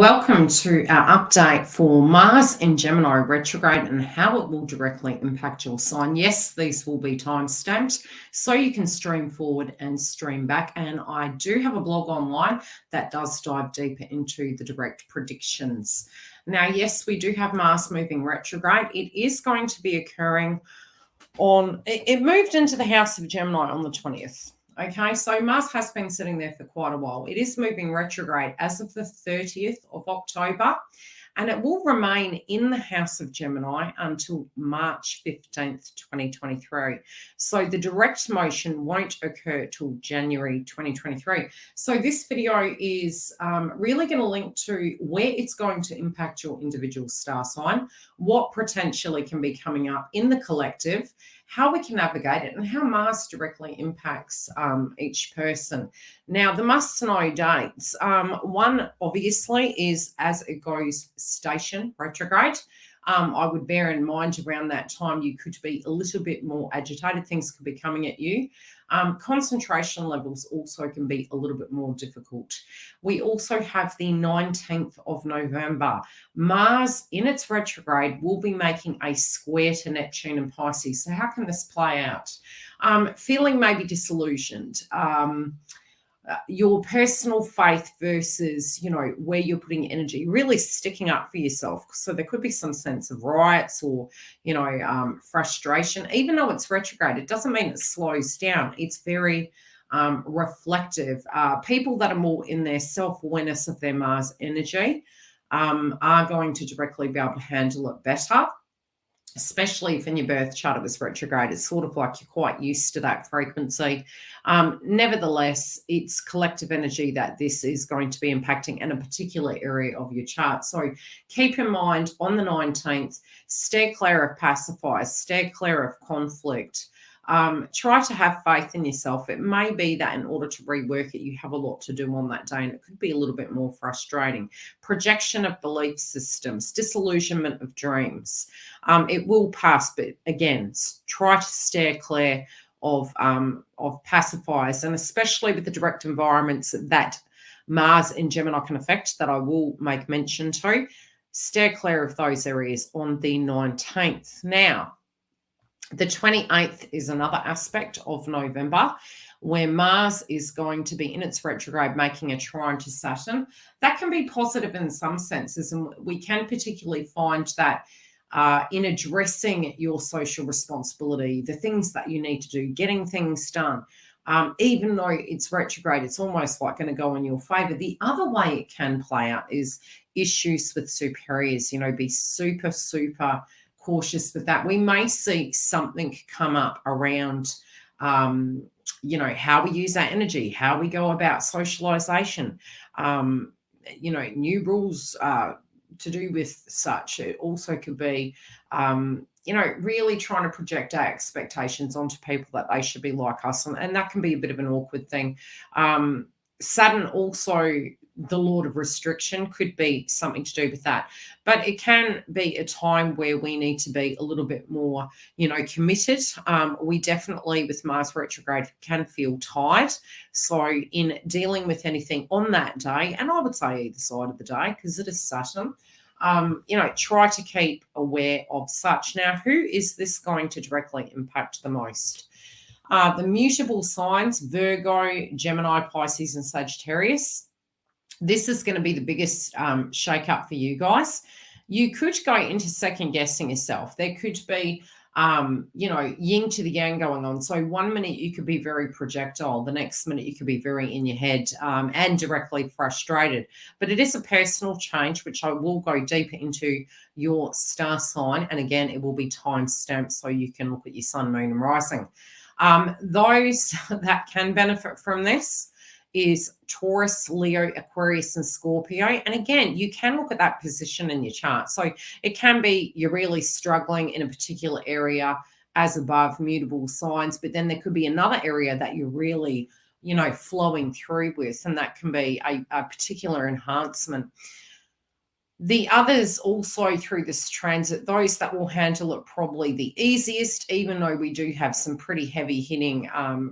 Welcome to our update for Mars in Gemini retrograde and how it will directly impact your sign. Yes, these will be time stamped so you can stream forward and stream back. And I do have a blog online that does dive deeper into the direct predictions. Now, yes, we do have Mars moving retrograde. It is going to be occurring it moved into the house of Gemini on the 20th. Okay, so Mars has been sitting there for quite a while. It is moving retrograde as of the 30th of October, and it will remain in the house of Gemini until March 15th, 2023. So the direct motion won't occur till January 2023. So this video is really going to link to where it's going to impact your individual star sign, what potentially can be coming up in the collective, how we can navigate it, and how Mars directly impacts each person. Now, the must-know dates. One, obviously, is as it goes station retrograde. I would bear in mind around that time you could be a little bit more agitated. Things could be coming at you. Concentration levels also can be a little bit more difficult. We also have the 19th of November. Mars in its retrograde will be making a square to Neptune and Pisces. So how can this play out? Feeling maybe disillusioned. Your personal faith versus, where you're putting energy, really sticking up for yourself. So there could be some sense of riots or, frustration. Even though it's retrograde, it doesn't mean it slows down. It's very reflective. People that are more in their self-awareness of their Mars energy are going to directly be able to handle it better. Especially if in your birth chart it was retrograde, it's sort of like you're quite used to that frequency. Nevertheless, it's collective energy that this is going to be impacting in a particular area of your chart. So keep in mind on the 19th, steer clear of pacifiers, steer clear of conflict. Try to have faith in yourself. It may be that in order to rework it, you have a lot to do on that day, and it could be a little bit more frustrating. Projection of belief systems, disillusionment of dreams. It will pass, but again, try to steer clear of pacifiers, and especially with the direct environments that Mars in Gemini can affect, that I will make mention to. Steer clear of those areas on the 19th. Now, the 28th is another aspect of November where Mars is going to be in its retrograde making a trine to Saturn. That can be positive in some senses, and we can particularly find that in addressing your social responsibility, the things that you need to do, getting things done. Even though it's retrograde, it's almost like going to go in your favor. The other way it can play out is issues with superiors. Be super, super cautious with that. We may see something come up around, how we use our energy, how we go about socialization, new rules to do with such. It also could be, really trying to project our expectations onto people that they should be like us. And that can be a bit of an awkward thing. Saturn also, the Lord of Restriction, could be something to do with that. But it can be a time where we need to be a little bit more, committed. We definitely, with Mars retrograde, can feel tired. So in dealing with anything on that day, and I would say either side of the day, because it is Saturn, try to keep aware of such. Now, who is this going to directly impact the most? The mutable signs, Virgo, Gemini, Pisces, and Sagittarius. This is going to be the biggest shake-up for you guys. You could go into second-guessing yourself. There could be, yin to the yang going on. So 1 minute you could be very projectile. The next minute you could be very in your head and directly frustrated. But it is a personal change, which I will go deeper into your star sign. And again, it will be time-stamped so you can look at your sun, moon, and rising. Those that can benefit from this is Taurus, Leo, Aquarius, and Scorpio. And again, you can look at that position in your chart. So it can be you're really struggling in a particular area as above, mutable signs, but then there could be another area that you're really, flowing through with, and that can be a particular enhancement. The others also through this transit, those that will handle it probably the easiest, even though we do have some pretty heavy hitting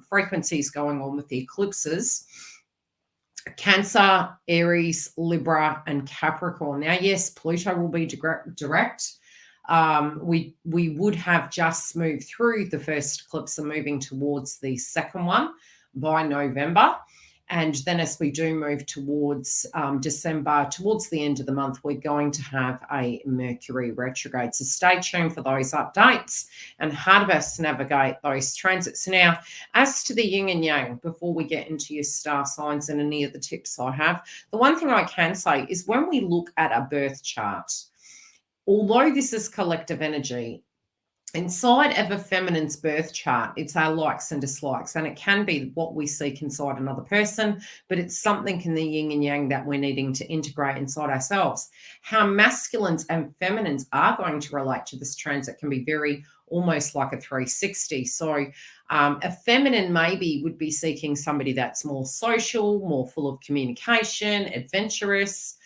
frequencies going on with the eclipses, Cancer, Aries, Libra, and Capricorn. Now, yes, Pluto will be direct. We would have just moved through the first eclipse and moving towards the second one by November. And then as we do move towards December, towards the end of the month, we're going to have a Mercury retrograde. So stay tuned for those updates and how to best navigate those transits. Now, as to the yin and yang, before we get into your star signs and any of the tips I have, the one thing I can say is when we look at a birth chart, although this is collective energy, inside of a feminine's birth chart, it's our likes and dislikes, and it can be what we seek inside another person, but it's something in the yin and yang that we're needing to integrate inside ourselves. How masculines and feminines are going to relate to this transit can be very almost like a 360. So a feminine maybe would be seeking somebody that's more social, more full of communication, adventurous,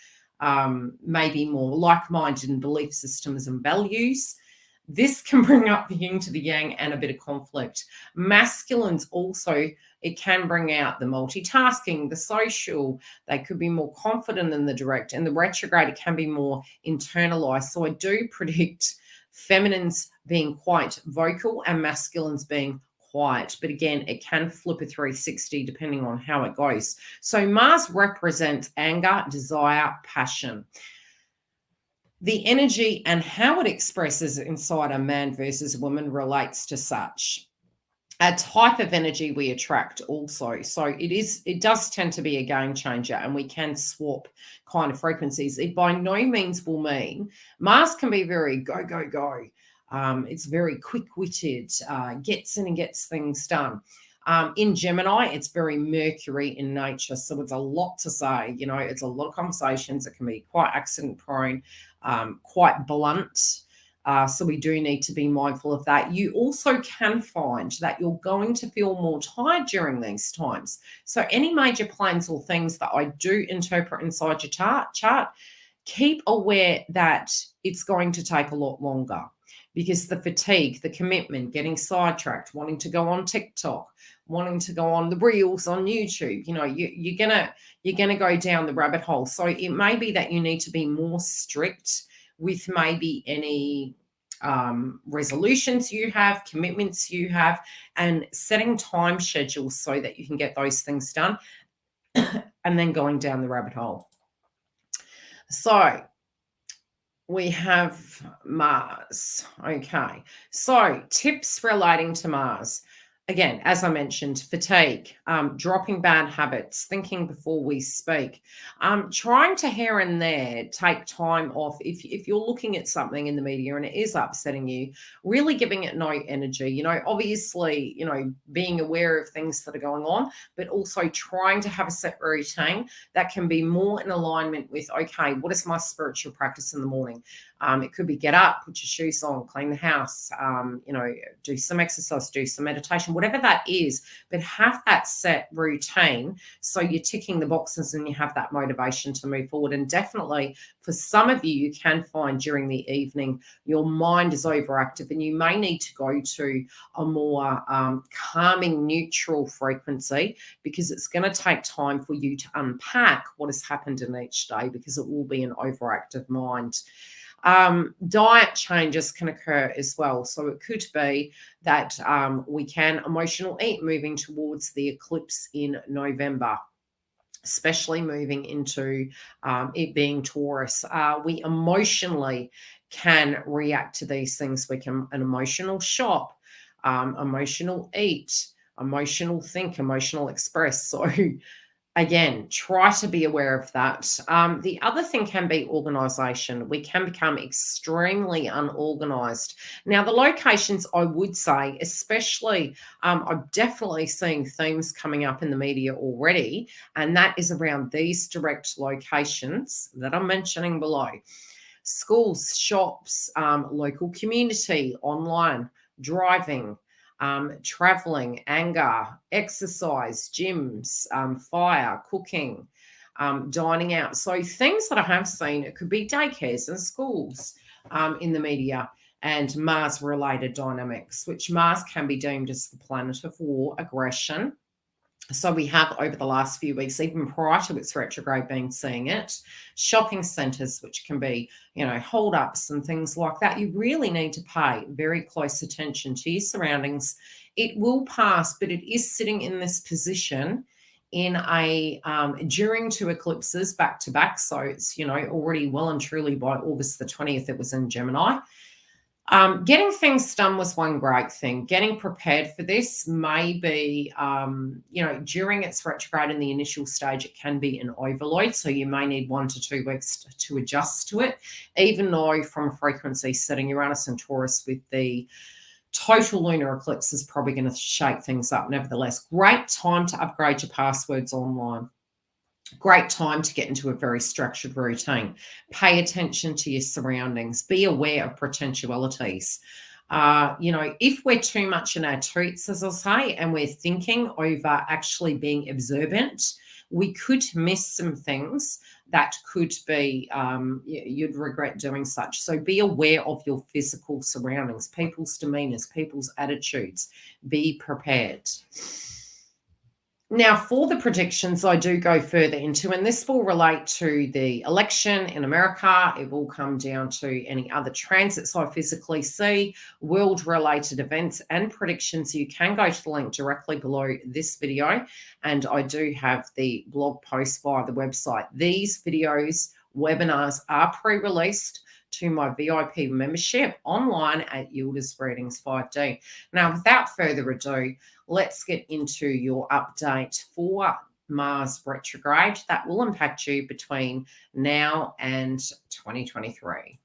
maybe more like-minded in belief systems and values. This can bring up the yin to the yang and a bit of conflict. Masculines also, it can bring out the multitasking, the social. They could be more confident in the direct, and the retrograde, it can be more internalized. So I do predict feminines being quite vocal and masculines being quiet. But again, it can flip a 360 depending on how it goes. So Mars represents anger, desire, passion. The energy and how it expresses inside a man versus woman relates to such. A type of energy we attract also. So it does tend to be a game changer, and we can swap kind of frequencies. It by no means will mean Mars can be very go, go, go. It's very quick-witted, gets in and gets things done. In Gemini, it's very Mercury in nature. So it's a lot to say, it's a lot of conversations. It can be quite accident prone, quite blunt. So we do need to be mindful of that. You also can find that you're going to feel more tired during these times. So any major plans or things that I do interpret inside your chart, keep aware that it's going to take a lot longer, because the fatigue, the commitment, getting sidetracked, wanting to go on TikTok, wanting to go on the reels on YouTube, you're gonna go down the rabbit hole. So it may be that you need to be more strict with maybe any resolutions you have, commitments you have, and setting time schedules so that you can get those things done, and then going down the rabbit hole. So we have Mars. Okay. So tips relating to Mars. Again, as I mentioned, fatigue, dropping bad habits, thinking before we speak, trying to here and there take time off. If you're looking at something in the media and it is upsetting you, really giving it no energy, obviously, being aware of things that are going on, but also trying to have a set routine that can be more in alignment with, okay, what is my spiritual practice in the morning? It could be get up, put your shoes on, clean the house, do some exercise, do some meditation, whatever that is, but have that set routine so you're ticking the boxes and you have that motivation to move forward. And definitely for some of you, you can find during the evening your mind is overactive and you may need to go to a more calming, neutral frequency, because it's going to take time for you to unpack what has happened in each day, because it will be an overactive mind. Diet changes can occur as well. So it could be that we can emotional eat moving towards the eclipse in November, especially moving into it being Taurus. We emotionally can react to these things. We can an emotional shop, emotional eat, emotional think, emotional express. So again, try to be aware of that. The other thing can be organization. We can become extremely unorganized. Now, the locations, I would say, especially, I'm definitely seeing themes coming up in the media already, and that is around these direct locations that I'm mentioning below. Schools, shops, local community, online, driving, traveling, anger, exercise, gyms, fire, cooking, dining out. So things that I have seen, it could be daycares and schools in the media, and Mars-related dynamics, which Mars can be deemed as the planet of war, aggression, So we have over the last few weeks, even prior to its retrograde, been seeing it. Shopping centres, which can be, hold-ups and things like that. You really need to pay very close attention to your surroundings. It will pass, but it is sitting in this position in a during two eclipses back to back. So it's, already well and truly by August the 20th, it was in Gemini. Getting things done was one great thing. Getting prepared for this may be, during its retrograde in the initial stage, it can be an overload. So you may need 1 to 2 weeks to adjust to it, even though from a frequency setting, Uranus and Taurus with the total lunar eclipse is probably going to shake things up. Nevertheless, great time to upgrade your passwords online. Great time to get into a very structured routine. Pay attention to your surroundings. Be aware of potentialities. If we're too much in our toots, as I say, and we're thinking over actually being observant, we could miss some things that could be, you'd regret doing such. So be aware of your physical surroundings, people's demeanors, people's attitudes. Be prepared. Now, for the predictions, I do go further into, and this will relate to the election in America. It will come down to any other transits I physically see, world-related events and predictions. You can go to the link directly below this video, and I do have the blog post via the website. These videos, webinars are pre-released to my VIP membership online at Yildiz Readings 5D. Now, without further ado, let's get into your update for Mars retrograde that will impact you between now and 2023.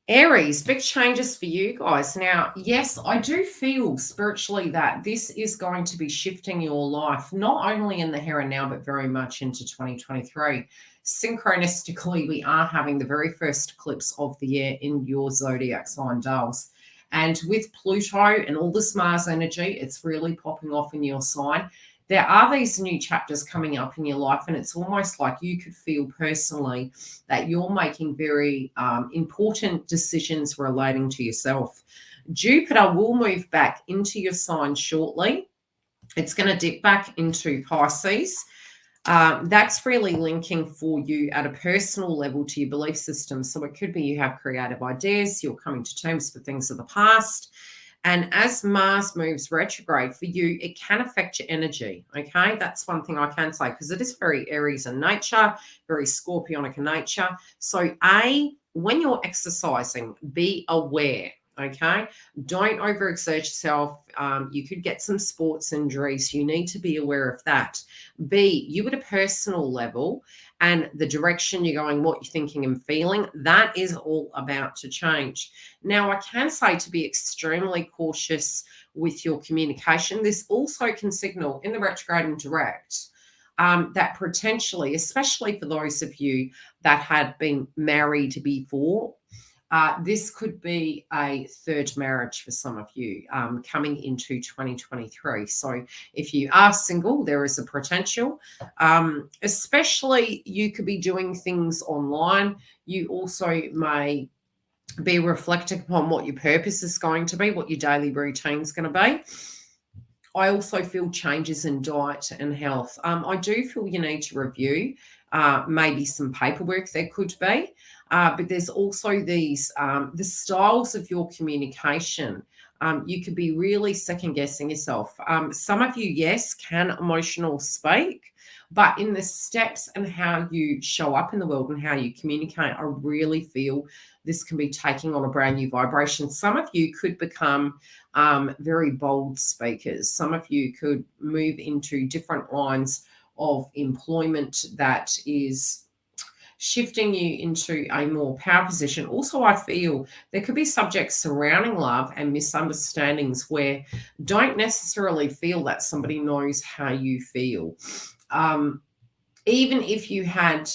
Aries, big changes for you guys. Now, yes, I do feel spiritually that this is going to be shifting your life, not only in the here and now, but very much into 2023. Synchronistically, we are having the very first eclipse of the year in your zodiac sign, Dales. And with Pluto and all this Mars energy, it's really popping off in your sign. There are these new chapters coming up in your life, and it's almost like you could feel personally that you're making very important decisions relating to yourself. Jupiter will move back into your sign shortly. It's going to dip back into Pisces. That's really linking for you at a personal level to your belief system. So it could be you have creative ideas, you're coming to terms with things of the past. And as Mars moves retrograde for you, it can affect your energy, okay? That's one thing I can say, because it is very Aries in nature, very Scorpionic in nature. So when you're exercising, be aware, okay? Don't overexert yourself. You could get some sports injuries. You need to be aware of that. B, you at a personal level and the direction you're going, what you're thinking and feeling, that is all about to change. Now, I can say to be extremely cautious with your communication. This also can signal in the retrograde and direct that potentially, especially for those of you that had been married before, this could be a third marriage for some of you coming into 2023. So if you are single, there is a potential. Especially you could be doing things online. You also may be reflecting upon what your purpose is going to be, what your daily routine is going to be. I also feel changes in diet and health. I do feel you need to review maybe some paperwork there could be. But there's also these, the styles of your communication. You could be really second guessing yourself. Some of you, yes, can emotional speak, but in the steps and how you show up in the world and how you communicate, I really feel this can be taking on a brand new vibration. Some of you could become very bold speakers. Some of you could move into different lines of employment that is shifting you into a more power position. Also, I feel there could be subjects surrounding love and misunderstandings where don't necessarily feel that somebody knows how you feel. Even if you had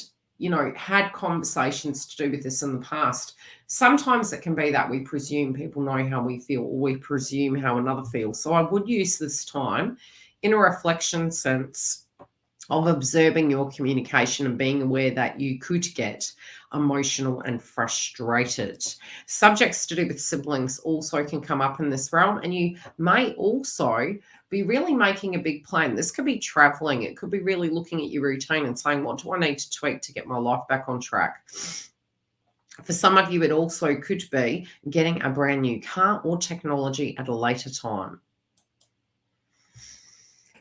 conversations to do with this in the past, sometimes it can be that we presume people know how we feel, or we presume how another feels. So I would use this time in a reflection sense of observing your communication and being aware that you could get emotional and frustrated. Subjects to do with siblings also can come up in this realm, and you may also be really making a big plan. This could be traveling. It could be really looking at your routine and saying, what do I need to tweak to get my life back on track? For some of you, it also could be getting a brand new car or technology at a later time.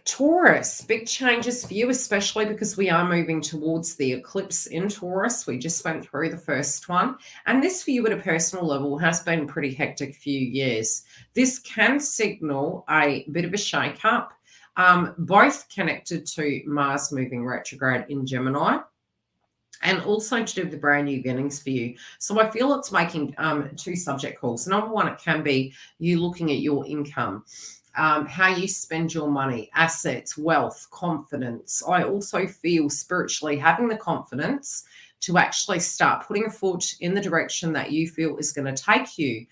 Taurus, big changes for you, especially because we are moving towards the eclipse in Taurus. We just went through the first one. And this for you at a personal level has been a pretty hectic few years. This can signal a bit of a shake-up, both connected to Mars moving retrograde in Gemini, and also to do with the brand new beginnings for you. So I feel it's making two subject calls. Number one, it can be you looking at your income, how you spend your money, assets, wealth, confidence. I also feel spiritually having the confidence to actually start putting a foot in the direction that you feel is going to take you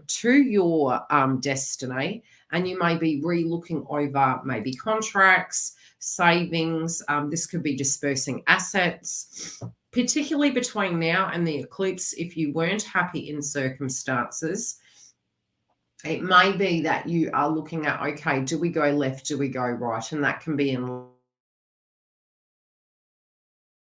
to your destiny. And you may be re-looking over maybe contracts, savings. This could be dispersing assets, particularly between now and the eclipse. If you weren't happy in circumstances, it may be that you are looking at, okay, do we go left? Do we go right? And that can be in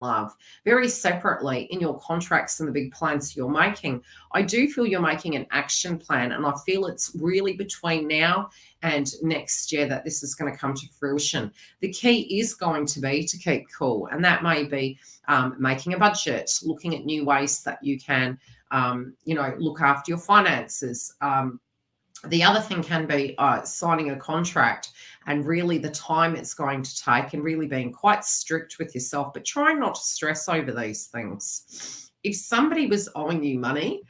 love. Very separately, in your contracts and the big plans you're making, I do feel you're making an action plan, and I feel it's really between now and next year that this is going to come to fruition. The key is going to be to keep cool, and that may be making a budget, looking at new ways that you can, look after your finances. The other thing can be signing a contract and really the time it's going to take, and really being quite strict with yourself, but trying not to stress over these things. If somebody was owing you money,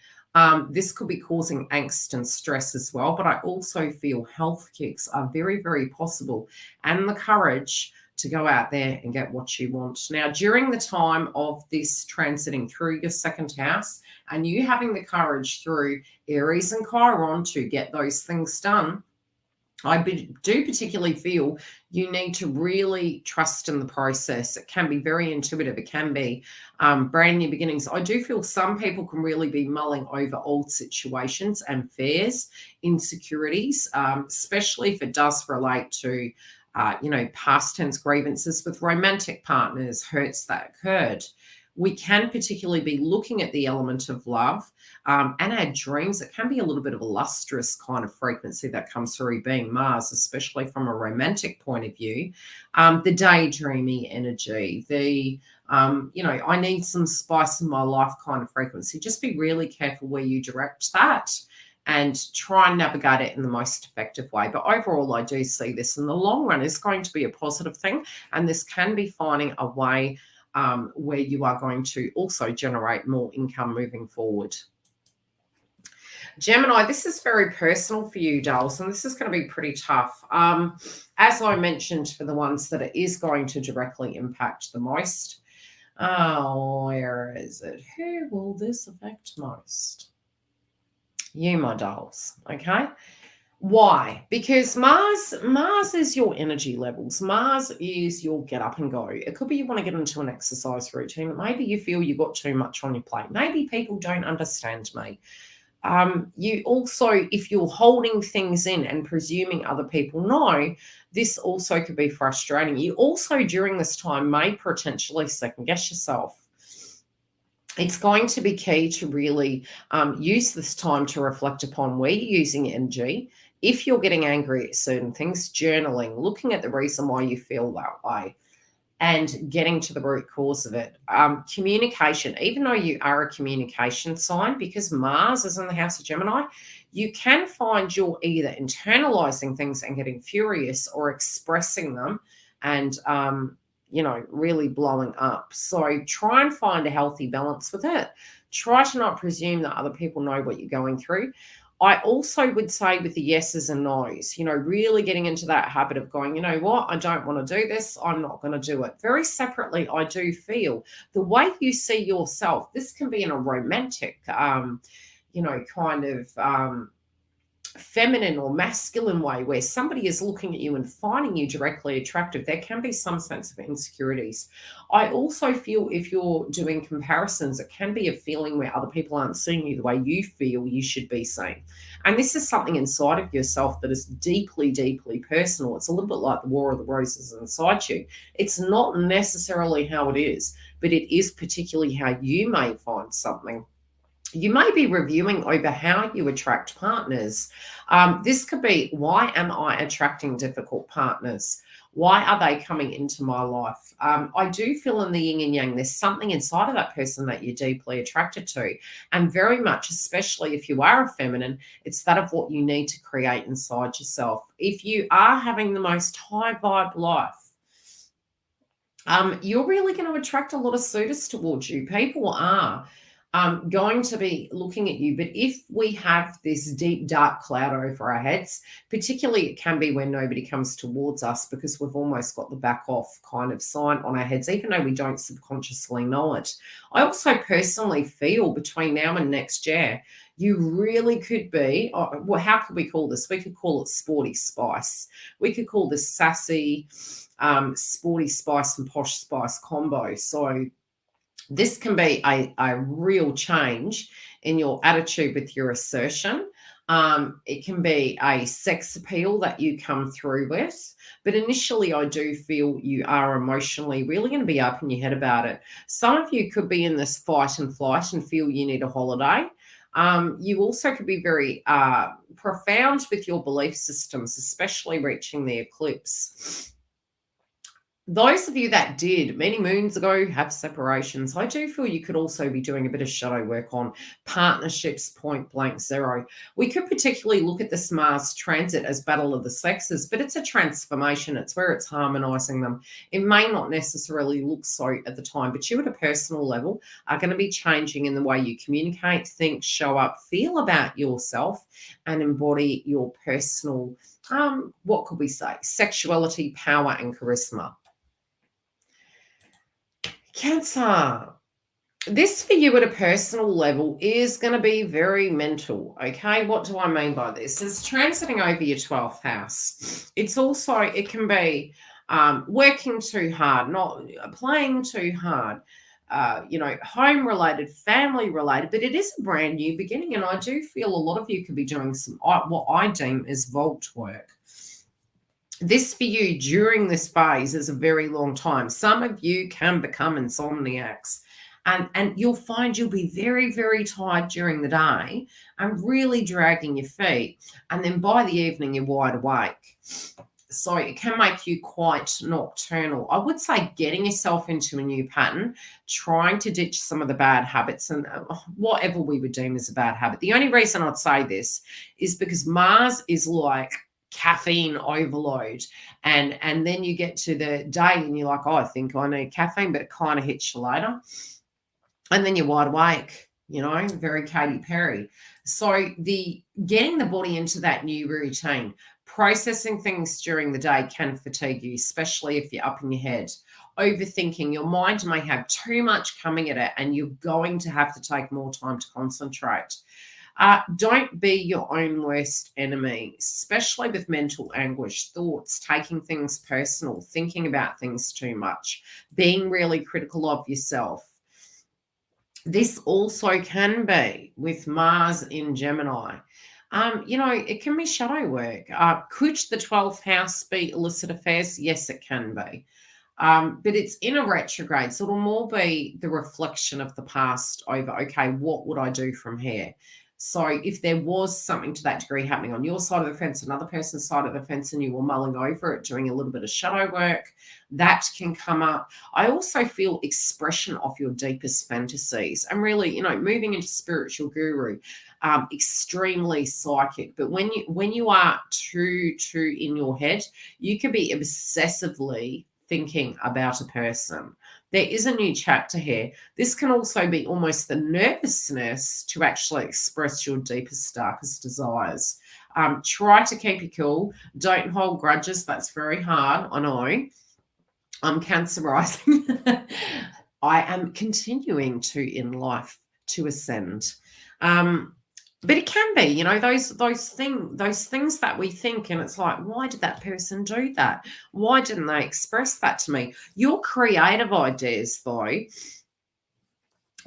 this could be causing angst and stress as well. But I also feel health kicks are very, very possible, and the courage to go out there and get what you want. Now, during the time of this transiting through your second house, and you having the courage through Aries and Chiron to get those things done, I do particularly feel you need to really trust in the process. It can be very intuitive. It can be brand new beginnings. I do feel some people can really be mulling over old situations and fears, insecurities, especially if it does relate to past tense grievances with romantic partners, hurts that occurred. We can particularly be looking at the element of love and our dreams. It can be a little bit of a lustrous kind of frequency that comes through being Mars, especially from a romantic point of view. The daydreamy energy, I need some spice in my life kind of frequency. Just be really careful where you direct that, and try and navigate it in the most effective way. But overall, I do see this in the long run is going to be a positive thing. And this can be finding a way where you are going to also generate more income moving forward. Gemini, this is very personal for you, dolls, and this is going to be pretty tough. As I mentioned, for the ones that it is going to directly impact the most. Oh, where is it? Who will this affect most? You, my dolls, okay? Why? Because Mars is your energy levels. Mars is your get up and go. It could be you want to get into an exercise routine. Maybe you feel you got too much on your plate. Maybe people don't understand me. You also, if you're holding things in and presuming other people know, this also could be frustrating. You also, during this time, may potentially second guess yourself. It's going to be key to really use this time to reflect upon where you're using energy. If you're getting angry at certain things, journaling, looking at the reason why you feel that way, and getting to the root cause of it. Communication, even though you are a communication sign, because Mars is in the house of Gemini, you can find you're either internalizing things and getting furious, or expressing them and really blowing up. So try and find a healthy balance with it. Try to not presume that other people know what you're going through. I also would say with the yeses and nos, really getting into that habit of going, you know what, I don't want to do this. I'm not going to do it. Very separately, I do feel the way you see yourself, this can be in a romantic, feminine or masculine way where somebody is looking at you and finding you directly attractive, there can be some sense of insecurities. I also feel if you're doing comparisons, it can be a feeling where other people aren't seeing you the way you feel you should be seen. And this is something inside of yourself that is deeply, deeply personal. It's a little bit like the War of the Roses inside you. It's not necessarily how it is, but it is particularly how you may find something. You may be reviewing over how you attract partners. This could be, why am I attracting difficult partners? Why are they coming into my life? I do feel in the yin and yang, there's something inside of that person that you're deeply attracted to. And very much, especially if you are a feminine, it's that of what you need to create inside yourself. If you are having the most high vibe life, you're really going to attract a lot of suitors towards you. People are going to be looking at you. But if we have this deep, dark cloud over our heads, particularly it can be when nobody comes towards us because we've almost got the back off kind of sign on our heads, even though we don't subconsciously know it. I also personally feel between now and next year, you really could be, well, how could we call this? We could call it sporty spice. We could call this sassy, sporty spice and posh spice combo. So this can be a real change in your attitude with your assertion. It can be a sex appeal that you come through with. But initially, I do feel you are emotionally really going to be up in your head about it. Some of you could be in this fight and flight and feel you need a holiday. You also could be very profound with your belief systems, especially reaching the eclipse. Those of you that did many moons ago have separations, I do feel you could also be doing a bit of shadow work on partnerships, point blank zero. We could particularly look at this Mars transit as battle of the sexes, but it's a transformation. It's where it's harmonizing them. It may not necessarily look so at the time, but you at a personal level are going to be changing in the way you communicate, think, show up, feel about yourself, and embody your personal, what could we say, sexuality, power, and charisma. Cancer. This for you at a personal level is going to be very mental. Okay, what do I mean by this? It's transiting over your 12th house. It's also, it can be working too hard, not playing too hard, home related, family related, but it is a brand new beginning. And I do feel a lot of you could be doing some, what I deem as vault work. This for you during this phase is a very long time. Some of you can become insomniacs and you'll find you'll be very, very tired during the day and really dragging your feet. And then by the evening, you're wide awake. So it can make you quite nocturnal. I would say getting yourself into a new pattern, trying to ditch some of the bad habits and whatever we would deem as a bad habit. The only reason I'd say this is because Mars is like caffeine overload, and then you get to the day and you're like, oh, I think I need caffeine, but it kind of hits you later, and then you're wide awake, very Katy Perry. So the getting the body into that new routine, processing things during the day can fatigue you, especially if you're up in your head, overthinking. Your mind may have too much coming at it and you're going to have to take more time to concentrate. Don't be your own worst enemy, especially with mental anguish, thoughts, taking things personal, thinking about things too much, being really critical of yourself. This also can be with Mars in Gemini. It can be shadow work. Could the 12th house be illicit affairs? Yes, it can be. But it's in a retrograde, so it'll more be the reflection of the past over, okay, what would I do from here? So if there was something to that degree happening on your side of the fence, another person's side of the fence, and you were mulling over it, doing a little bit of shadow work, that can come up. I also feel expression of your deepest fantasies and really, moving into spiritual guru, extremely psychic. But when you are too in your head, you could be obsessively thinking about a person. There is a new chapter here. This can also be almost the nervousness to actually express your deepest, darkest desires. Try to keep it cool. Don't hold grudges. That's very hard. I know. I'm Cancer rising. I am continuing to, in life, to ascend. But it can be, you know, those things that we think, and it's like, why did that person do that? Why didn't they express that to me? Your creative ideas, though,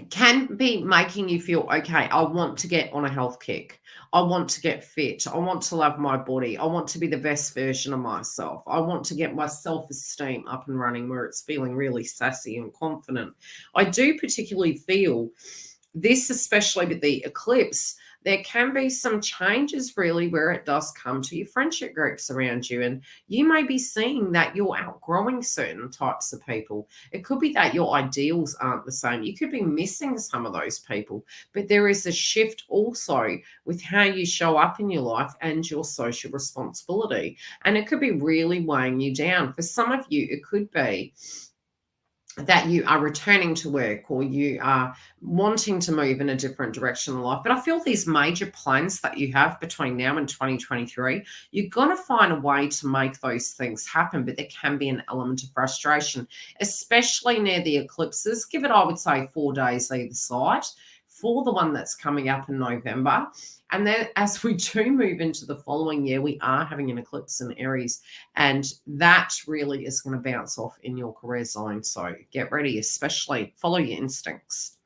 can be making you feel, okay, I want to get on a health kick. I want to get fit. I want to love my body. I want to be the best version of myself. I want to get my self-esteem up and running where it's feeling really sassy and confident. I do particularly feel this, especially with the eclipse, there can be some changes really where it does come to your friendship groups around you. And you may be seeing that you're outgrowing certain types of people. It could be that your ideals aren't the same. You could be missing some of those people, but there is a shift also with how you show up in your life and your social responsibility. And it could be really weighing you down. For some of you, it could be that you are returning to work or you are wanting to move in a different direction in life. But I feel these major plans that you have between now and 2023, you're going to find a way to make those things happen, but there can be an element of frustration, especially near the eclipses. Give it, I would say, 4 days either side for the one that's coming up in November. And then as we do move into the following year, we are having an eclipse in Aries, and that really is going to bounce off in your career zone. So get ready, especially follow your instincts.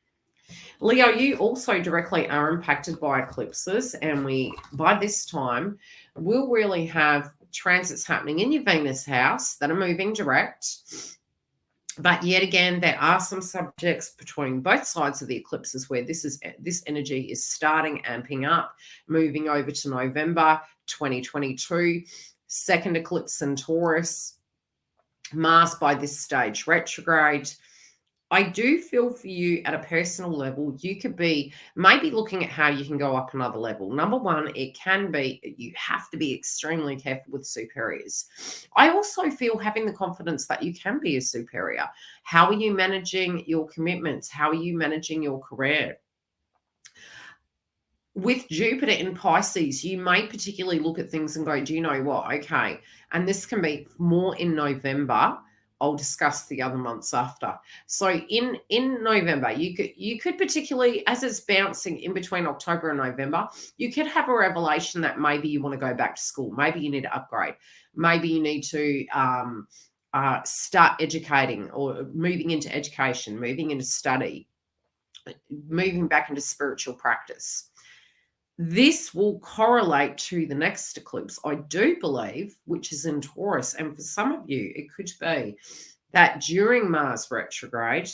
Leo, you also directly are impacted by eclipses, and by this time, we'll really have transits happening in your Venus house that are moving direct. But yet again, there are some subjects between both sides of the eclipses where this energy is starting amping up, moving over to November 2022, second eclipse in Taurus, Mars by this stage retrograde. I do feel for you at a personal level, you could be maybe looking at how you can go up another level. Number one, it can be you have to be extremely careful with superiors. I also feel having the confidence that you can be a superior. How are you managing your commitments? How are you managing your career? With Jupiter in Pisces, you may particularly look at things and go, do you know what? Okay. And this can be more in November. I'll discuss the other months after. So in November, you could particularly, as it's bouncing in between October and November, you could have a revelation that maybe you want to go back to school. Maybe you need to upgrade. Maybe you need to start educating or moving into education, moving into study, moving back into spiritual practice. This will correlate to the next eclipse, I do believe, which is in Taurus. And for some of you, it could be that during Mars retrograde,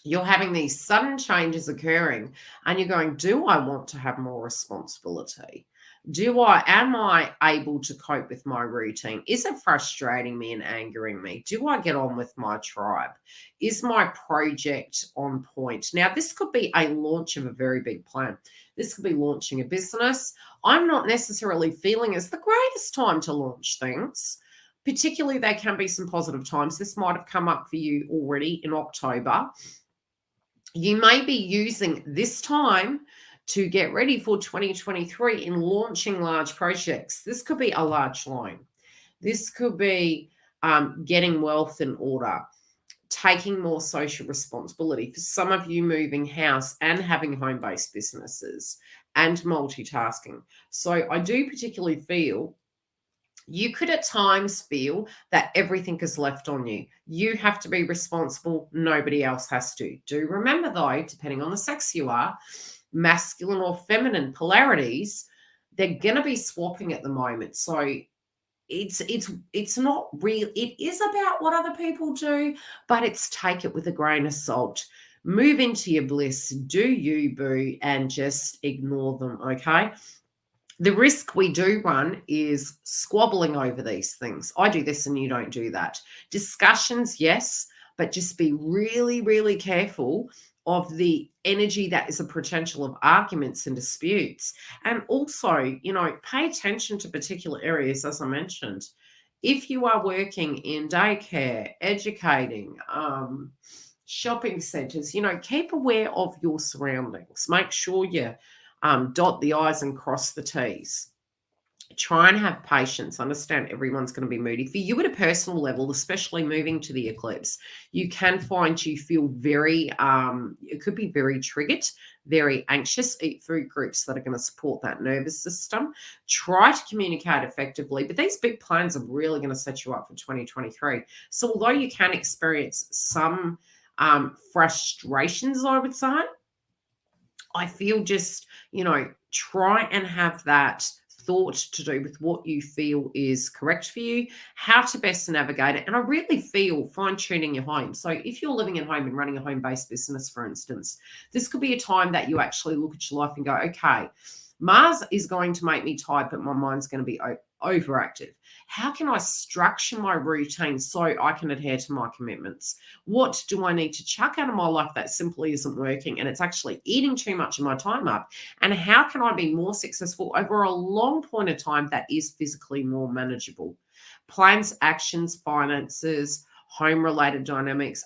you're having these sudden changes occurring and you're going, do I want to have more responsibility? Am I able to cope with my routine? Is it frustrating me and angering me? Do I get on with my tribe? Is my project on point? Now, this could be a launch of a very big plan. This could be launching a business. I'm not necessarily feeling it's the greatest time to launch things. Particularly, there can be some positive times. This might have come up for you already in October. You may be using this time to get ready for 2023 in launching large projects. This could be a large loan. This could be getting wealth in order, taking more social responsibility. For some of you, moving house and having home-based businesses and multitasking. So I do particularly feel you could at times feel that everything is left on you. You have to be responsible. Nobody else has to. Do remember, though, depending on the sex you are, masculine or feminine polarities, they're going to be swapping at the moment. So it's not real. It is about what other people do, but it's take it with a grain of salt. Move into your bliss. Do you, boo, and just ignore them, okay? The risk we do run is squabbling over these things. I do this and you don't do that. Discussions, yes, but just be really, really careful of the energy that is a potential of arguments and disputes. And also, pay attention to particular areas, as I mentioned. If you are working in daycare, educating, shopping centres, keep aware of your surroundings. Make sure you dot the I's and cross the T's. Try and have patience. Understand everyone's going to be moody. For you at a personal level, especially moving to the eclipse, you can find you feel very, it could be very triggered, very anxious. Eat food groups that are going to support that nervous system. Try to communicate effectively, but these big plans are really going to set you up for 2023. So although you can experience some frustrations, I would say, I feel just, try and have that thought to do with what you feel is correct for you, how to best navigate it. And I really feel fine tuning your home. So if you're living at home and running a home based business, for instance, this could be a time that you actually look at your life and go, okay, Mars is going to make me tired, but my mind's going to be overactive. How can I structure my routine so I can adhere to my commitments? What do I need to chuck out of my life that simply isn't working and it's actually eating too much of my time up? And how can I be more successful over a long point of time that is physically more manageable? Plans, actions, finances, home-related dynamics,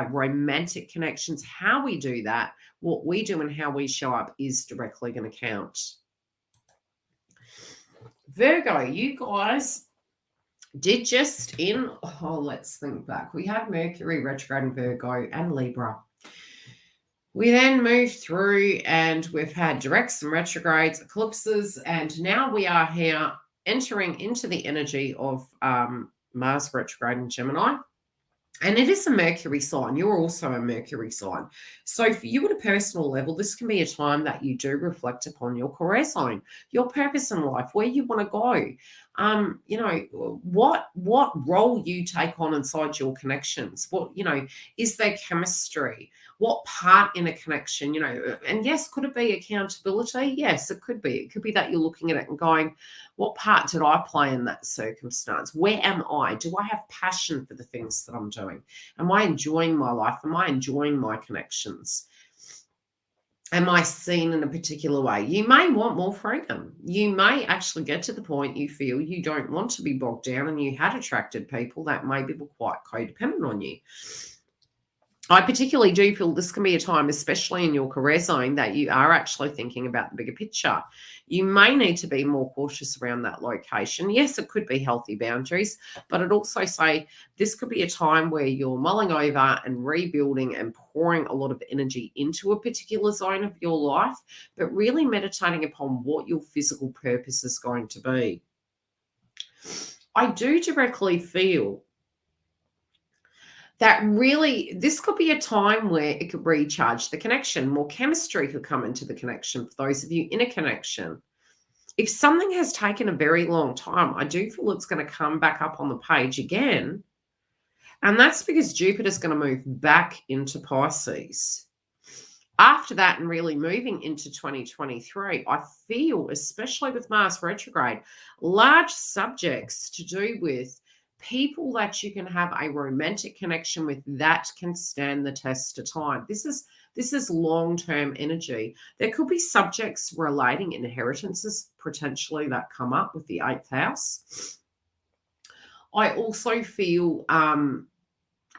romantic connections, how we do that, what we do and how we show up is directly going to count. Virgo, you guys did just let's think back. We had Mercury retrograde in Virgo and Libra. We then moved through and we've had directs and retrogrades, eclipses, and now we are here entering into the energy of Mars retrograde in Gemini. And it is a Mercury sign. You're also a Mercury sign. So for you at a personal level, this can be a time that you do reflect upon your career zone, your purpose in life, where you want to go. What role you take on inside your connections. Is there chemistry? What part in a connection, and yes, could it be accountability? Yes, it could be. It could be that you're looking at it and going, what part did I play in that circumstance? Where am I? Do I have passion for the things that I'm doing? Am I enjoying my life? Am I enjoying my connections? Am I seen in a particular way? You may want more freedom. You may actually get to the point you feel you don't want to be bogged down and you had attracted people that maybe were quite codependent on you. I particularly do feel this can be a time, especially in your career zone, that you are actually thinking about the bigger picture. You may need to be more cautious around that location. Yes, it could be healthy boundaries, but I'd also say this could be a time where you're mulling over and rebuilding and pouring a lot of energy into a particular zone of your life, but really meditating upon what your physical purpose is going to be. I do directly feel that really, this could be a time where it could recharge the connection. More chemistry could come into the connection for those of you in a connection. If something has taken a very long time, I do feel it's going to come back up on the page again. And that's because Jupiter's going to move back into Pisces. After that, and really moving into 2023, I feel, especially with Mars retrograde, large subjects to do with people that you can have a romantic connection with that can stand the test of time. This is long-term energy. There could be subjects relating inheritances potentially that come up with the 8th house. I also feel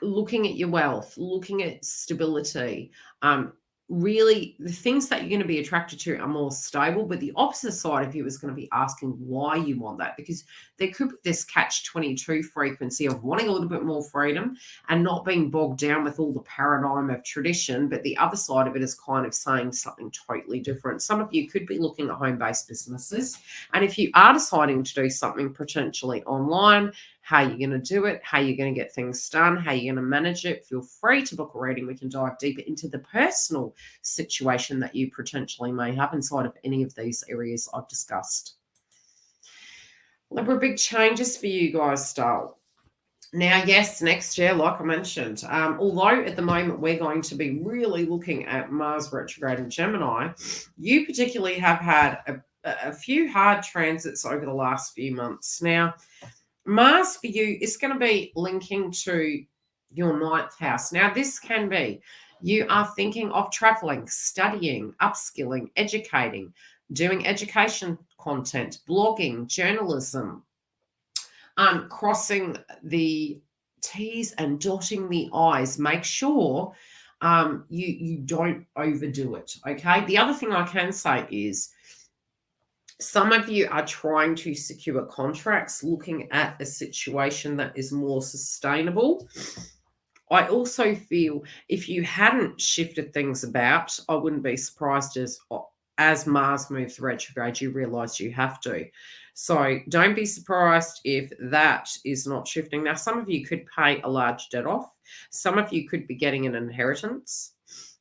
looking at your wealth, looking at stability, really the things that you're going to be attracted to are more stable, but the opposite side of you is going to be asking why you want that, because there could be this catch-22 frequency of wanting a little bit more freedom and not being bogged down with all the paradigm of tradition, but the other side of it is kind of saying something totally different. Some of you could be looking at home-based businesses, and if you are deciding to do something potentially online, how you're going to do it, how you're going to get things done, how you're going to manage it, feel free to book a reading. We can dive deeper into the personal situation that you potentially may have inside of any of these areas I've discussed. Libra, big changes for you guys still. Now, yes, next year, like I mentioned, although at the moment we're going to be really looking at Mars retrograde in Gemini, you particularly have had a few hard transits over the last few months. Now, Mars for you is going to be linking to your 9th house. Now, this can be you are thinking of traveling, studying, upskilling, educating, doing education content, blogging, journalism, crossing the T's and dotting the I's. Make sure you don't overdo it, okay? The other thing I can say is Some of you are trying to secure contracts, looking at a situation that is more sustainable. I also feel if you hadn't shifted things about, I wouldn't be surprised as Mars moves retrograde, you realize you have to. So don't be surprised if that is not shifting. Now, some of you could pay a large debt off. Some of you could be getting an inheritance.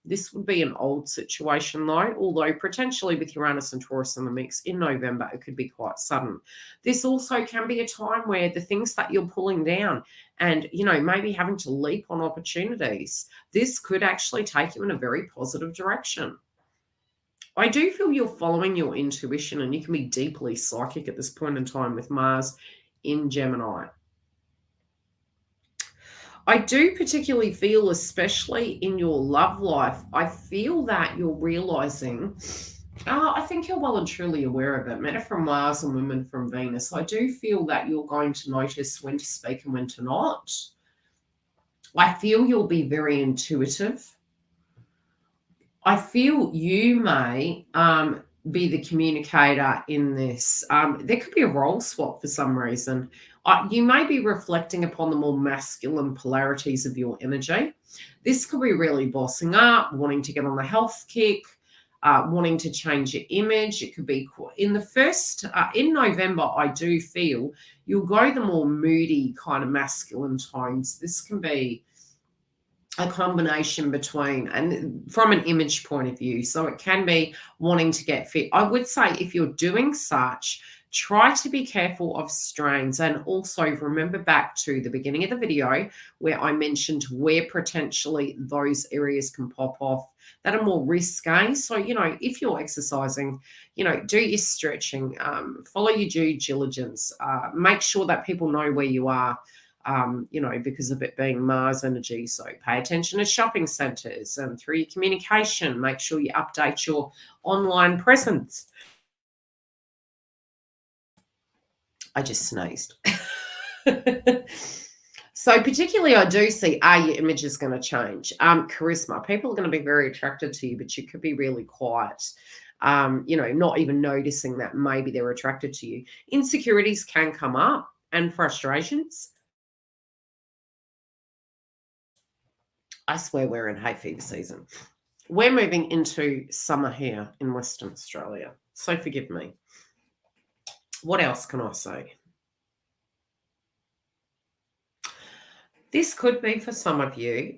This would be an old situation, though, although potentially with Uranus and Taurus in the mix in November, it could be quite sudden. This also can be a time where the things that you're pulling down and, maybe having to leap on opportunities, this could actually take you in a very positive direction. I do feel you're following your intuition, and you can be deeply psychic at this point in time with Mars in Gemini. I do particularly feel, especially in your love life, I feel that you're realizing, I think you're well and truly aware of it. Men are from Mars and women from Venus. I do feel that you're going to notice when to speak and when to not. I feel you'll be very intuitive. I feel you may be the communicator in this. There could be a role swap for some reason. You may be reflecting upon the more masculine polarities of your energy. This could be really bossing up, wanting to get on the health kick, wanting to change your image. It could be in in November, I do feel you'll go the more moody kind of masculine tones. This can be a combination between, and from an image point of view, so it can be wanting to get fit. I would say if you're doing such, try to be careful of strains, and also remember back to the beginning of the video where I mentioned where potentially those areas can pop off that are more risque. So, if you're exercising, do your stretching, follow your due diligence, make sure that people know where you are, because of it being Mars energy. So pay attention to shopping centers, and through your communication, make sure you update your online presence. I just sneezed. So particularly I do see, your image is going to change. Charisma. People are going to be very attracted to you, but you could be really quiet. Not even noticing that maybe they're attracted to you. Insecurities can come up and frustrations. I swear we're in hay fever season. We're moving into summer here in Western Australia, so forgive me. What else can I say? This could be for some of you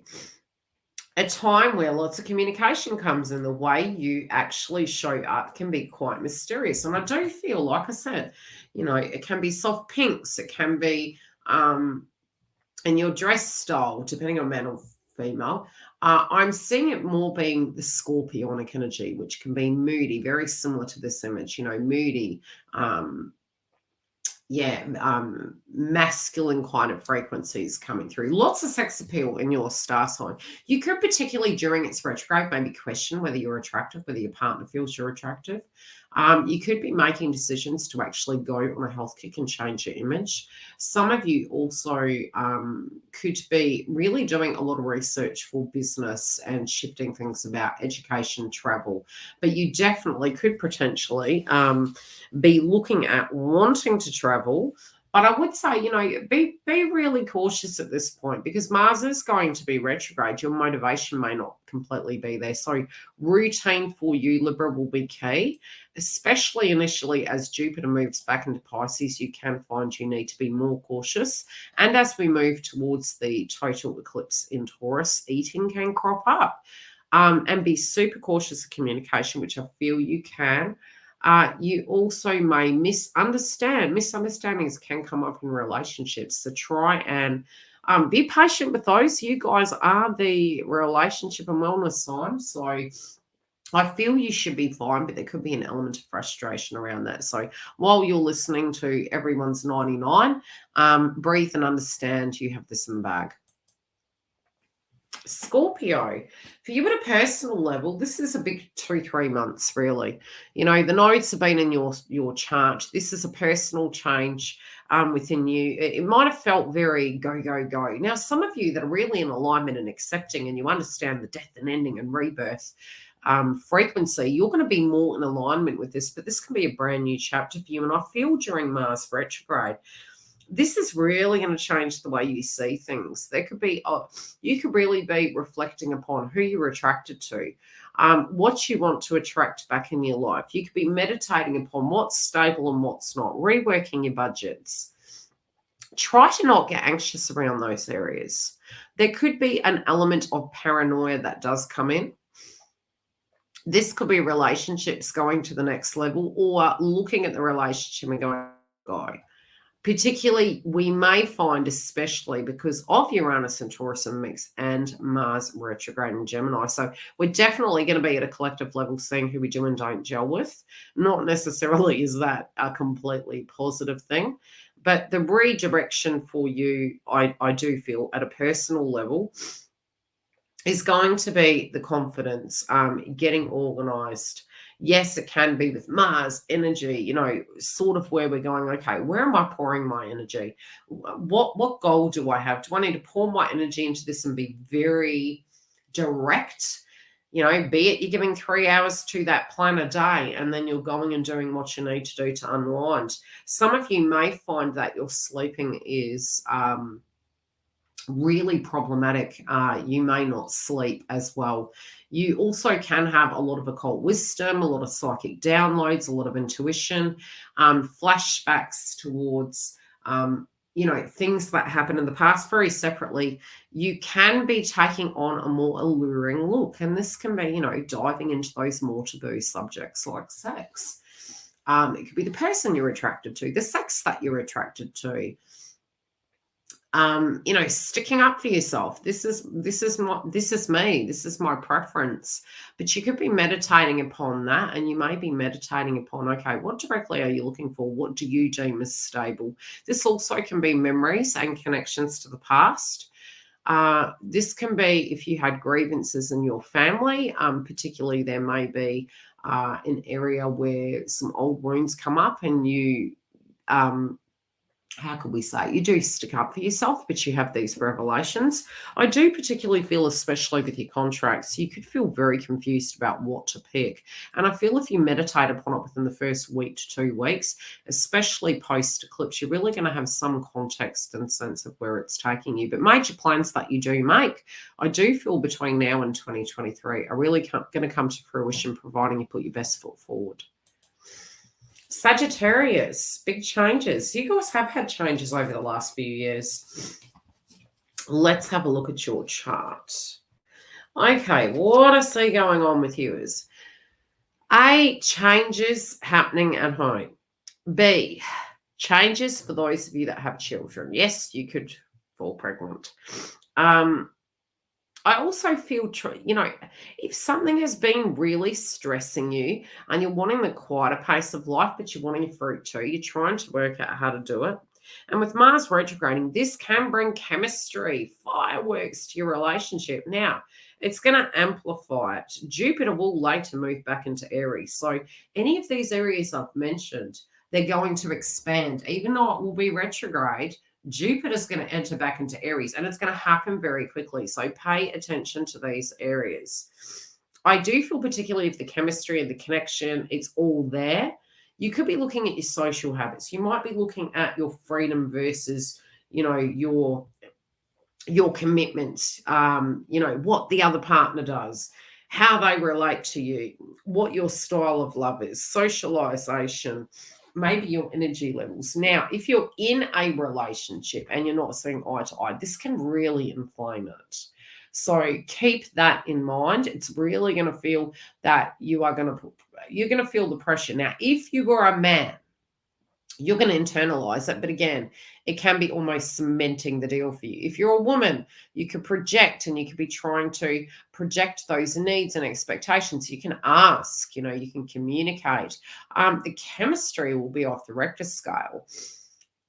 a time where lots of communication comes, and the way you actually show up can be quite mysterious. And I do feel, like I said, it can be soft pinks, it can be in your dress style, depending on man or female. I'm seeing it more being the scorpionic energy, which can be moody, very similar to this image, moody, masculine kind of frequencies coming through. Lots of sex appeal in your star sign. You could, particularly during its retrograde, maybe question whether you're attractive, whether your partner feels you're attractive. You could be making decisions to actually go on a health kick and change your image. Some of you also could be really doing a lot of research for business and shifting things about education, travel. But you definitely could potentially be looking at wanting to travel. But I would say, be really cautious at this point, because Mars is going to be retrograde. Your motivation may not completely be there. So routine for you, Libra, will be key, especially initially as Jupiter moves back into Pisces. You can find you need to be more cautious. And as we move towards the total eclipse in Taurus, eating can crop up. And be super cautious of communication, which I feel you can. You also may misunderstand. Misunderstandings can come up in relationships. So try and be patient with those. You guys are the relationship and wellness sign. So I feel you should be fine, but there could be an element of frustration around that. So while you're listening to everyone's 99, breathe and understand you have this in the bag. Scorpio, for you at a personal level, this is a big 2-3 months, really. The nodes have been in your chart. This is a personal change within you. It might have felt very go, go, go. Now, some of you that are really in alignment and accepting, and you understand the death and ending and rebirth, frequency, you're going to be more in alignment with this. But this can be a brand new chapter for you. And I feel during Mars retrograde, this is really going to change the way you see things. There could be, you could really be reflecting upon who you're attracted to, what you want to attract back in your life. You could be meditating upon what's stable and what's not, reworking your budgets. Try to not get anxious around those areas. There could be an element of paranoia that does come in. This could be relationships going to the next level, or looking at the relationship and going, go. Particularly, we may find, especially because of Uranus and Taurus and mix and Mars retrograde in Gemini. So we're definitely going to be at a collective level seeing who we do and don't gel with. Not necessarily is that a completely positive thing, but the redirection for you, I do feel at a personal level, is going to be the confidence, getting organized. Yes, it can be with Mars energy, you know, sort of where we're going, okay, where am I pouring my energy? What goal do I have? Do I need to pour my energy into this and be very direct? You know, be it you're giving 3 hours to that plan a day and then you're going and doing what you need to do to unwind. Some of you may find that your sleeping is really problematic. You may not sleep as well. You also can have a lot of occult wisdom, a lot of psychic downloads, a lot of intuition, flashbacks towards, you know, things that happened in the past. Very separately, you can be taking on a more alluring look. And this can be, you know, diving into those more taboo subjects like sex. It could be the person you're attracted to, the sex that you're attracted to. You know, sticking up for yourself. This is me. This is my preference. But you could be meditating upon that, and you may be meditating upon, okay, what directly are you looking for? What do you deem as stable? This also can be memories and connections to the past. This can be if you had grievances in your family, particularly there may be an area where some old wounds come up and you how could we say, you do stick up for yourself, but you have these revelations. I do particularly feel, especially with your contracts, you could feel very confused about what to pick. And I feel if you meditate upon it within the first week to 2 weeks, especially post-eclipse, you're really going to have some context and sense of where it's taking you. But major plans that you do make, I do feel between now and 2023 are really going to come to fruition, providing you put your best foot forward. Sagittarius, big changes. You guys have had changes over the last few years. Let's have a look at your chart. Okay, what I see going on with you is A, changes happening at home. B, changes for those of you that have children. Yes, you could fall pregnant. I also feel, you know, if something has been really stressing you and you're wanting the quieter pace of life, but you're wanting your fruit too, you're trying to work out how to do it. And with Mars retrograding, this can bring chemistry, fireworks to your relationship. Now, it's going to amplify it. Jupiter will later move back into Aries. So any of these areas I've mentioned, they're going to expand. Even though it will be retrograde, Jupiter's going to enter back into Aries, and it's going to happen very quickly. So pay attention to these areas. I do feel particularly if the chemistry and the connection, it's all there. You could be looking at your social habits. You might be looking at your freedom versus, you know, your commitment, you know, what the other partner does, how they relate to you, what your style of love is, socialization, maybe your energy levels. Now, if you're in a relationship and you're not seeing eye to eye, this can really inflame it. So keep that in mind. It's really going to feel that you're going to feel the pressure. Now, if you were a man, you're going to internalize it. But again, it can be almost cementing the deal for you. If you're a woman, you could project and you could be trying to project those needs and expectations. You can ask, you know, you can communicate. The chemistry will be off the Richter scale.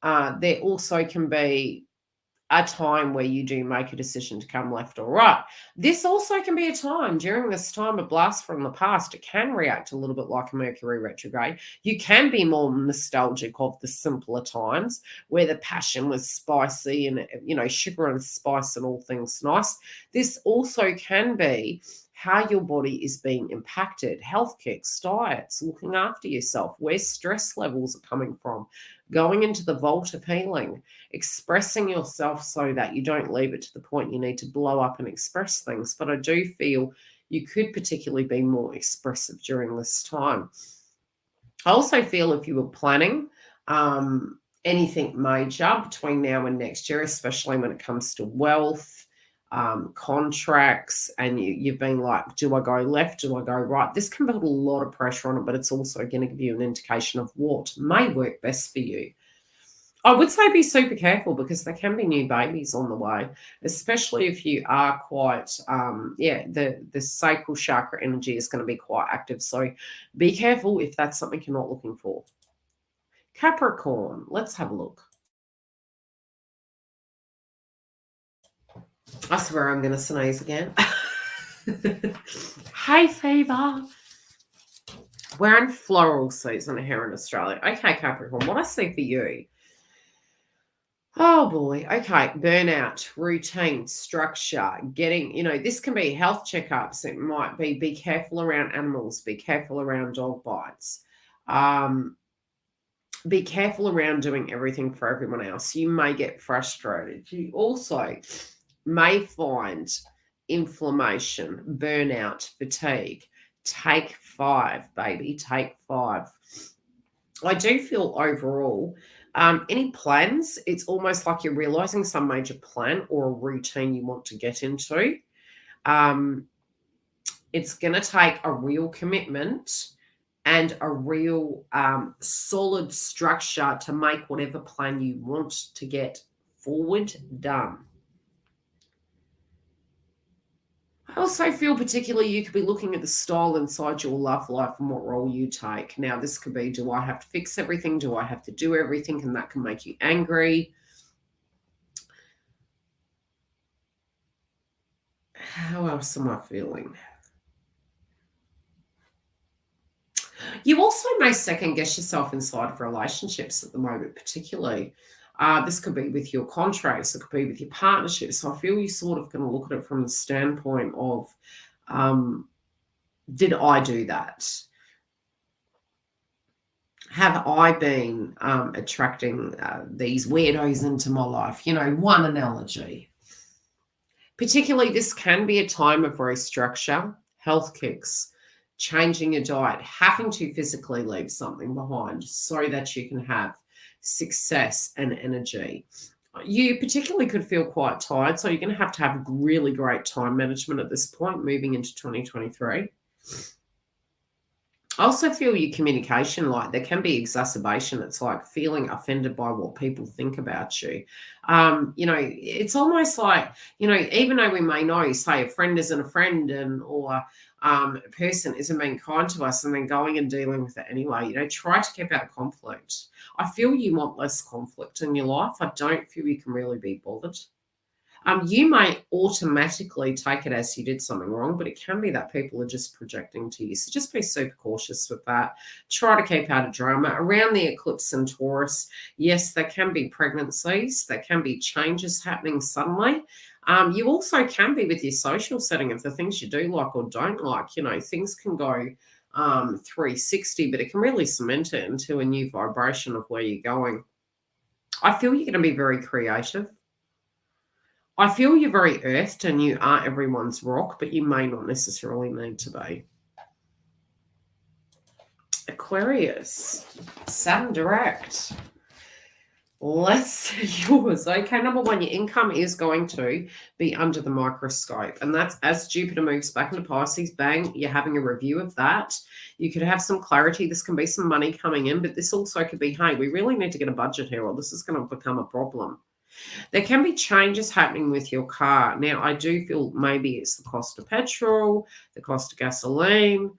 There also can be a time where you do make a decision to come left or right. This also can be a time, during this time, a blast from the past, it can react a little bit like a Mercury retrograde. You can be more nostalgic of the simpler times where the passion was spicy and, you know, sugar and spice and all things nice. This also can be how your body is being impacted, health kicks, diets, looking after yourself, where stress levels are coming from, going into the vault of healing, expressing yourself so that you don't leave it to the point you need to blow up and express things. But I do feel you could particularly be more expressive during this time. I also feel if you were planning anything major between now and next year, especially when it comes to wealth, contracts, and you've been like, do I go left? Do I go right? This can put a lot of pressure on it, but it's also going to give you an indication of what may work best for you. I would say be super careful because there can be new babies on the way, especially if you are quite, the sacral chakra energy is going to be quite active. So be careful if that's something you're not looking for. Capricorn, let's have a look. I swear I'm going to sneeze again. Hay fever. We're in floral season here in Australia. Okay, Capricorn, what I see for you. Oh boy. Okay. Burnout, routine, structure, getting, this can be health checkups. It might be careful around animals, be careful around dog bites. Be careful around doing everything for everyone else. You may get frustrated. You also may find inflammation, burnout, fatigue. Take 5, baby. Take 5. I do feel overall, any plans, it's almost like you're realizing some major plan or a routine you want to get into. It's going to take a real commitment and a real solid structure to make whatever plan you want to get forward done. I also feel particularly you could be looking at the style inside your love life and what role you take. Now, this could be, do I have to fix everything? Do I have to do everything? And that can make you angry. How else am I feeling? You also may second guess yourself inside of relationships at the moment, particularly. This could be with your contracts, it could be with your partnerships. So I feel you're sort of going to look at it from the standpoint of, did I do that? Have I been attracting these weirdos into my life? One analogy. Particularly, this can be a time of restructure, health kicks, changing your diet, having to physically leave something behind so that you can have success and energy. You particularly could feel quite tired, so you're going to have really great time management at this point moving into 2023. I also feel your communication, like there can be exacerbation. It's like feeling offended by what people think about you. It's almost like, even though we may know, say a friend isn't a friend or a person isn't being kind to us and then going and dealing with it anyway, try to keep out conflict. I feel you want less conflict in your life. I don't feel you can really be bothered. You may automatically take it as you did something wrong, but it can be that people are just projecting to you. So just be super cautious with that. Try to keep out of drama. Around the eclipse in Taurus, yes, there can be pregnancies. There can be changes happening suddenly. You also can be with your social setting of the things you do like or don't like. Things can go 360, but it can really cement it into a new vibration of where you're going. I feel you're going to be very creative. I feel you're very earthed and you are everyone's rock, but you may not necessarily need to be. Aquarius, Saturn direct. Let's see yours. Okay, number 1, your income is going to be under the microscope. And that's as Jupiter moves back into Pisces, bang, you're having a review of that. You could have some clarity. This can be some money coming in, but this also could be, hey, we really need to get a budget here or this is going to become a problem. There can be changes happening with your car. Now, I do feel maybe it's the cost of petrol, the cost of gasoline,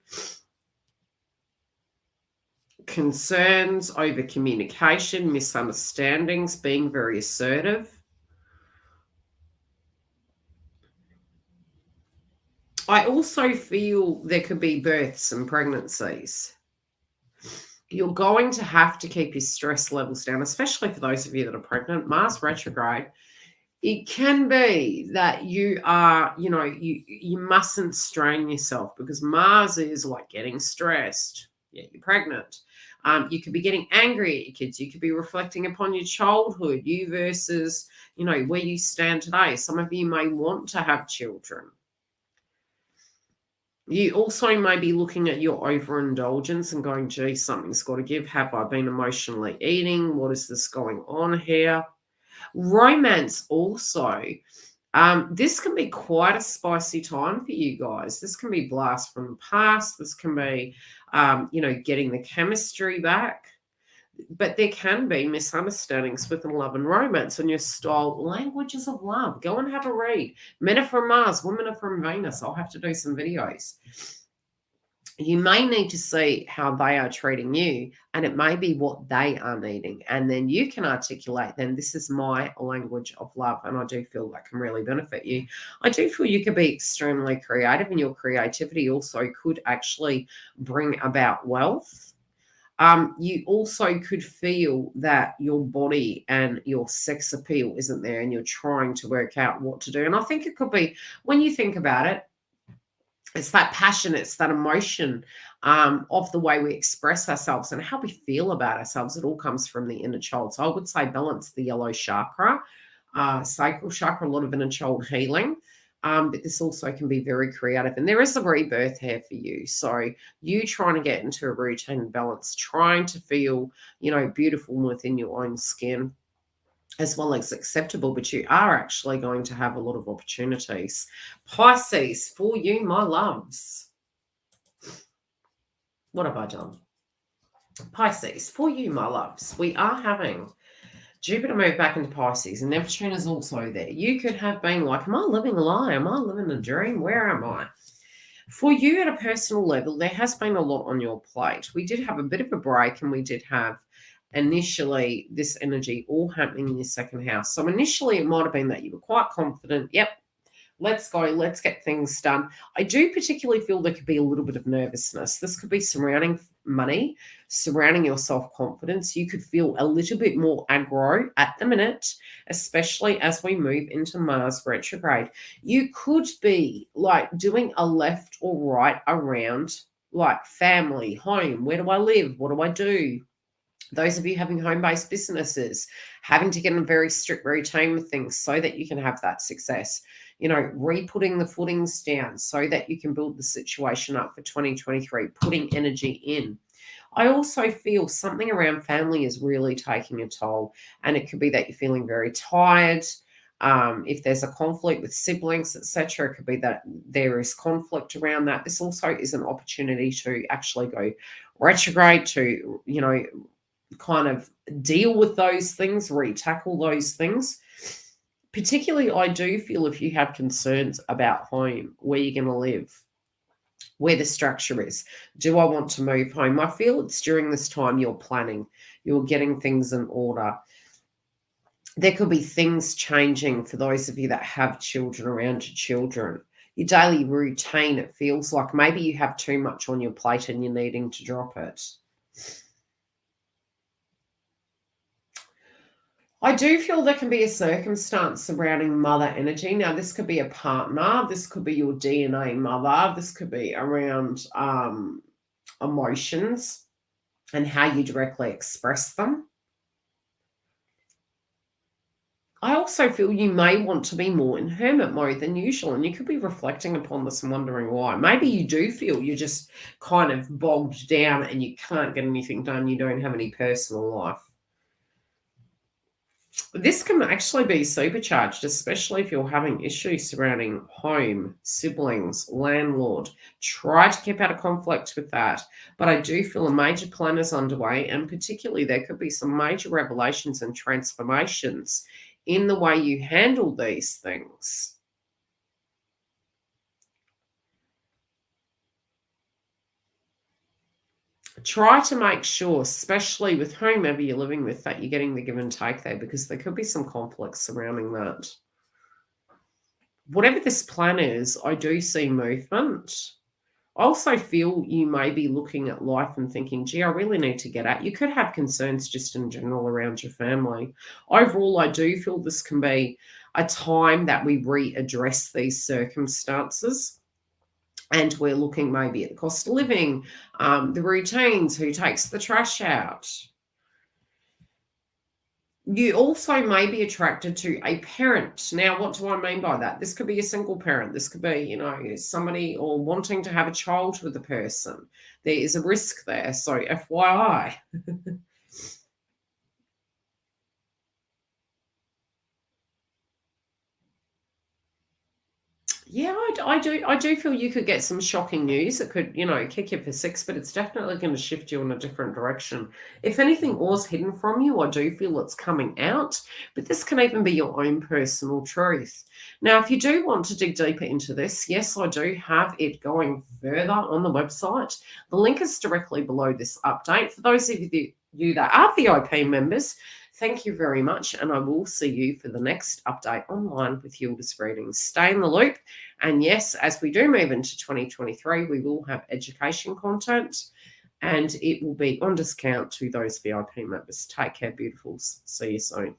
concerns over communication, misunderstandings, being very assertive. I also feel there could be births and pregnancies. You're going to have to keep your stress levels down, especially for those of you that are pregnant. Mars retrograde It can be that you are, you mustn't strain yourself because Mars is like getting stressed. Yeah, you're pregnant. You could be getting angry at your kids. You could be reflecting upon your childhood, you versus, where you stand today. Some of you may want to have children. You also may be looking at your overindulgence and going, gee, something's got to give. Have I been emotionally eating? What is this going on here? Romance also. This can be quite a spicy time for you guys. This can be blast from the past. This can be, getting the chemistry back. But there can be misunderstandings within love and romance on your style languages of love. Go and have a read. Men are from Mars, women are from Venus. I'll have to do some videos. You may need to see how they are treating you, and it may be what they are needing. And then you can articulate, then this is my language of love. And I do feel that can really benefit you. I do feel you could be extremely creative, and your creativity also could actually bring about wealth. You also could feel that your body and your sex appeal isn't there, and you're trying to work out what to do. And I think it could be, when you think about it, it's that passion, it's that emotion of the way we express ourselves and how we feel about ourselves. It all comes from the inner child. So I would say balance the yellow chakra, sacral chakra, a lot of inner child healing. But this also can be very creative. And there is a rebirth here for you. So you trying to get into a routine and balance, trying to feel, beautiful within your own skin, as well as acceptable, but you are actually going to have a lot of opportunities. Pisces, for you, my loves. What have I done? Pisces, for you, my loves. We are having Jupiter move back into Pisces, and Neptune is also there. You could have been like, am I living a lie? Am I living a dream? Where am I? For you at a personal level, there has been a lot on your plate. We did have a bit of a break, and we did have initially this energy all happening in your second house. So initially it might have been that you were quite confident. Yep, let's go. Let's get things done. I do particularly feel there could be a little bit of nervousness. This could be surrounding money, surrounding your self-confidence. You could feel a little bit more aggro at the minute, especially as we move into Mars retrograde. You could be like doing a left or right around like family, home. Where do I live? What do I do? Those of you having home-based businesses, having to get in a very strict routine with things so that you can have that success, re-putting the footings down so that you can build the situation up for 2023, putting energy in. I also feel something around family is really taking a toll, and it could be that you're feeling very tired. If there's a conflict with siblings, etc., it could be that there is conflict around that. This also is an opportunity to actually go retrograde, to, kind of deal with those things, tackle those things. Particularly, I do feel if you have concerns about home, where you're going to live, where the structure is. Do I want to move home? I feel it's during this time you're planning, you're getting things in order. There could be things changing for those of you that have children around your children. Your daily routine, it feels like maybe you have too much on your plate and you're needing to drop it. I do feel there can be a circumstance surrounding mother energy. Now, this could be a partner. This could be your DNA mother. This could be around emotions and how you directly express them. I also feel you may want to be more in hermit mode than usual, and you could be reflecting upon this and wondering why. Maybe you do feel you're just kind of bogged down and you can't get anything done. You don't have any personal life. This can actually be supercharged, especially if you're having issues surrounding home, siblings, landlord. Try to keep out of conflict with that. But I do feel a major plan is underway, and particularly there could be some major revelations and transformations in the way you handle these things. Try to make sure, especially with whomever you're living with, that you're getting the give and take there, because there could be some conflicts surrounding that. Whatever this plan is, I do see movement. I also feel you may be looking at life and thinking, gee, I really need to get out. You could have concerns just in general around your family. Overall, I do feel this can be a time that we readdress these circumstances. And we're looking maybe at the cost of living, the routines, who takes the trash out. You also may be attracted to a parent. Now, what do I mean by that? This could be a single parent. This could be, somebody or wanting to have a child with a person. There is a risk there. So, FYI. Yeah, I do feel you could get some shocking news that could, kick you for six, but it's definitely going to shift you in a different direction. If anything was hidden from you, I do feel it's coming out, but this can even be your own personal truth. Now, if you do want to dig deeper into this, yes, I do have it going further on the website. The link is directly below this update. For those of you that are VIP members, thank you very much, and I will see you for the next update online with Yildiz Readings. Stay in the loop, and yes, as we do move into 2023, we will have education content, and it will be on discount to those VIP members. Take care, beautifuls. See you soon.